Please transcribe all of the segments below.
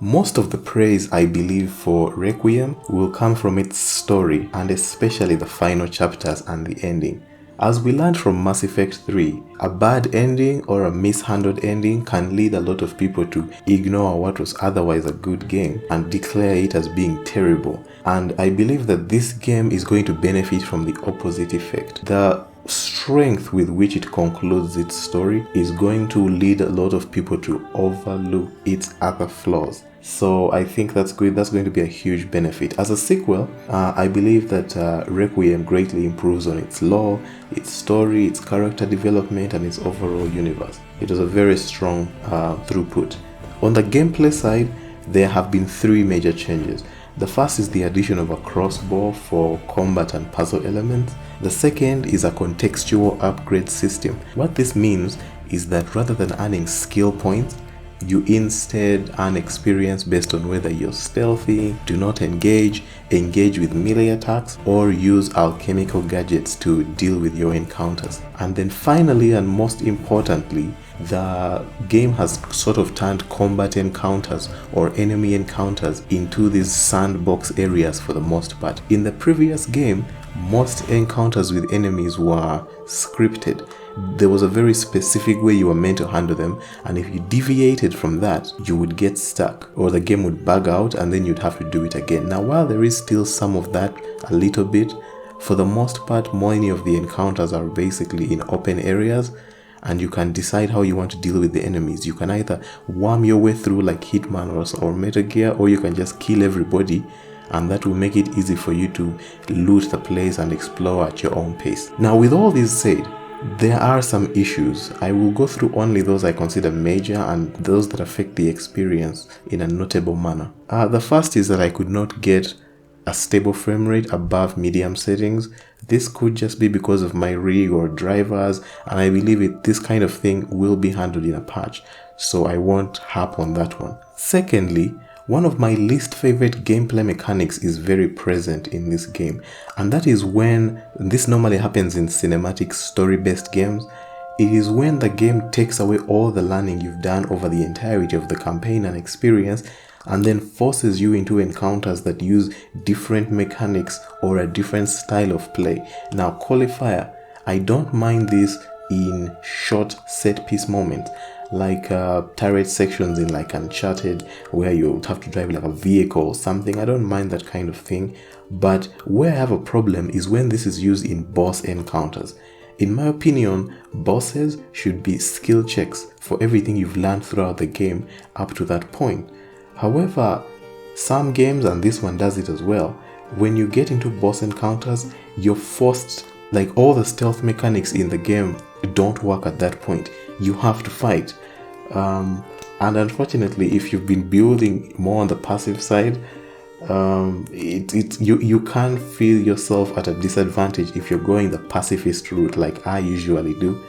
Most of the praise, I believe, for Requiem will come from its story and especially the final chapters and the ending. As we learned from Mass Effect 3, a bad ending or a mishandled ending can lead a lot of people to ignore what was otherwise a good game and declare it as being terrible. And I believe that this game is going to benefit from the opposite effect. The strength with which it concludes its story is going to lead a lot of people to overlook its other flaws. So I think that's good. That's going to be a huge benefit. As a sequel, I believe that Requiem greatly improves on its lore, its story, its character development, and its overall universe. It was a very strong throughput. On the gameplay side, there have been three major changes. The first is the addition of a crossbow for combat and puzzle elements. The second is a contextual upgrade system. What this means is that rather than earning skill points, you instead earn experience based on whether you're stealthy, do not engage with melee attacks, or use alchemical gadgets to deal with your encounters. And then finally, and most importantly, the game has sort of turned combat encounters or enemy encounters into these sandbox areas for the most part. In the previous game, most encounters with enemies were scripted. There was a very specific way you were meant to handle them, and if you deviated from that, you would get stuck or the game would bug out and then you'd have to do it again. Now, while there is still some of that, a little bit, for the most part, many of the encounters are basically in open areas, and you can decide how you want to deal with the enemies. You can either worm your way through like Hitman or Metal Gear, or you can just kill everybody, and that will make it easy for you to loot the place and explore at your own pace. Now, with all this said, there are some issues. I will go through only those I consider major and those that affect the experience in a notable manner. The first is that I could not get a stable frame rate above medium settings. This could just be because of my rig or drivers, and I believe this kind of thing will be handled in a patch, so I won't harp on that one. Secondly, one of my least favorite gameplay mechanics is very present in this game, and that is when, this normally happens in cinematic story-based games, it is when the game takes away all the learning you've done over the entirety of the campaign and experience and then forces you into encounters that use different mechanics or a different style of play. Now, qualifier, I don't mind this in short set-piece moments, like turret sections in like Uncharted, where you have to drive like a vehicle or something. I don't mind that kind of thing, but where I have a problem is when this is used in boss encounters. In my opinion, bosses should be skill checks for everything you've learned throughout the game up to that point. However, some games, and this one does it as well, when you get into boss encounters, you're forced, like all the stealth mechanics in the game don't work at that point. You have to fight. And unfortunately, if you've been building more on the passive side, you can feel yourself at a disadvantage if you're going the pacifist route like I usually do.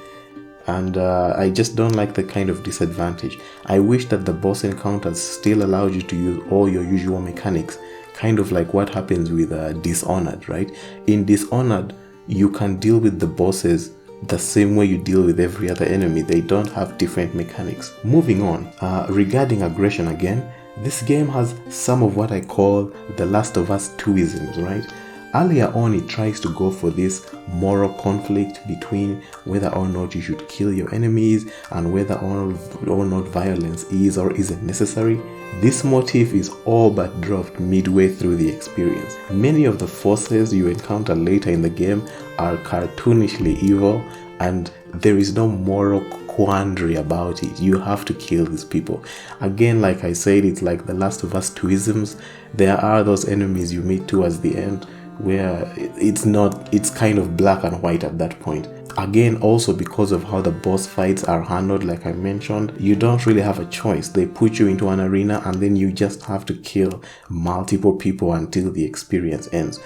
And I just don't like the kind of disadvantage. I wish that the boss encounters still allowed you to use all your usual mechanics, kind of like what happens with Dishonored, right? In Dishonored, you can deal with the bosses the same way you deal with every other enemy. They don't have different mechanics. Moving on, regarding aggression again, this game has some of what I call the Last of Us 2isms, right? Earlier on, it tries to go for this moral conflict between whether or not you should kill your enemies and whether or not violence is or isn't necessary. This motif is all but dropped midway through the experience. Many of the forces you encounter later in the game are cartoonishly evil, and there is no moral quandary about it. You have to kill these people. Again, like I said, it's like the Last of Us 2isms. There are those enemies you meet towards the end where it's kind of black and white at that point. Again, also because of how the boss fights are handled, like I mentioned, you don't really have a choice. They put you into an arena and then you just have to kill multiple people until the experience ends.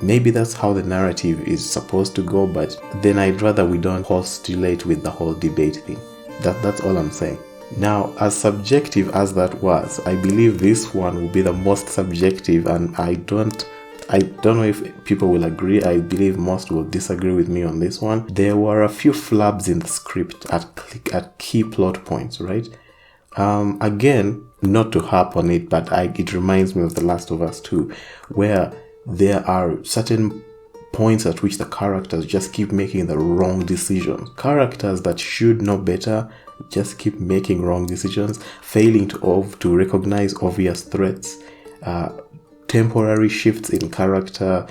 Maybe that's how the narrative is supposed to go, but then I'd rather we don't postulate with the whole debate thing. That's all I'm saying. Now, as subjective as that was, I believe this one will be the most subjective, and I don't know if people will agree. I believe most will disagree with me on this one. There were a few flubs in the script at key plot points, right? Again, not to harp on it, but it reminds me of The Last of Us 2, where there are certain points at which the characters just keep making the wrong decisions. Characters that should know better just keep making wrong decisions, failing to recognize obvious threats, temporary shifts in character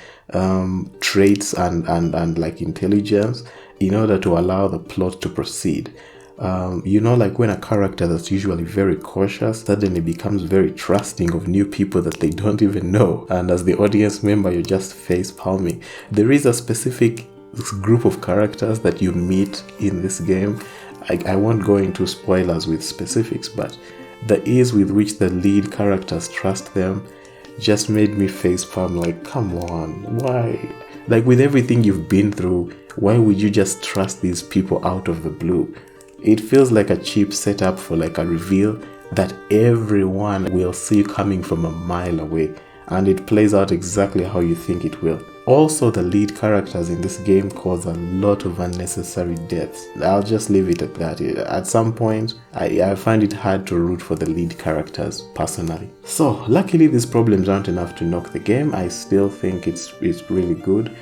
traits and like intelligence in order to allow the plot to proceed. Like when a character that's usually very cautious suddenly becomes very trusting of new people that they don't even know, and as the audience member you're just face palming. There is a specific group of characters that you meet in this game. I won't go into spoilers with specifics, but the ease with which the lead characters trust them just made me face palm, like, come on, why? Like, with everything you've been through, why would you just trust these people out of the blue? It feels like a cheap setup for like a reveal that everyone will see coming from a mile away, and it plays out exactly how you think it will. Also, the lead characters in this game cause a lot of unnecessary deaths. I'll just leave it at that. At some point, I find it hard to root for the lead characters, personally. So, luckily these problems aren't enough to knock the game. I still think it's really good.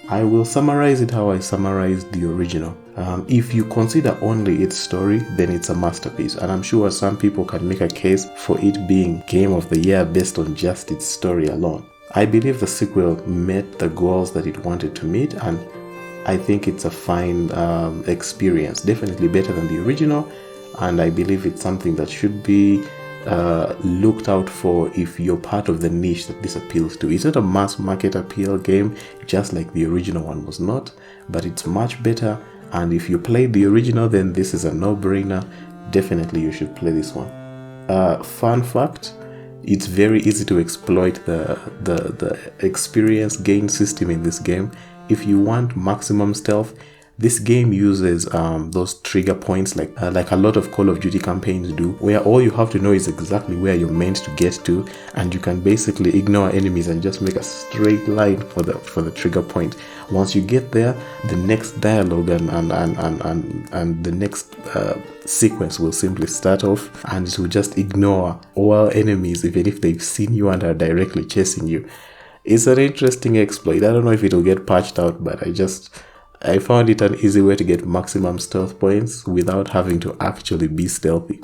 I will summarize it how I summarized the original. If you consider only its story, then it's a masterpiece, and I'm sure some people can make a case for it being Game of the Year based on just its story alone. I believe the sequel met the goals that it wanted to meet, and I think it's a fine experience, definitely better than the original, and I believe it's something that should be looked out for if you're part of the niche that this appeals to. It's not a mass market appeal game, just like the original one was not, but it's much better, and if you played the original, then this is a no-brainer. Definitely you should play this one. Fun fact, it's very easy to exploit the experience gain system in this game. If you want maximum stealth, this game uses those trigger points like a lot of Call of Duty campaigns do, where all you have to know is exactly where you're meant to get to, and you can basically ignore enemies and just make a straight line for the trigger point. Once you get there, the next dialogue and the next sequence will simply start off, and it will just ignore all enemies, even if they've seen you and are directly chasing you. It's an interesting exploit. I don't know if it will get patched out, but I found it an easy way to get maximum stealth points without having to actually be stealthy.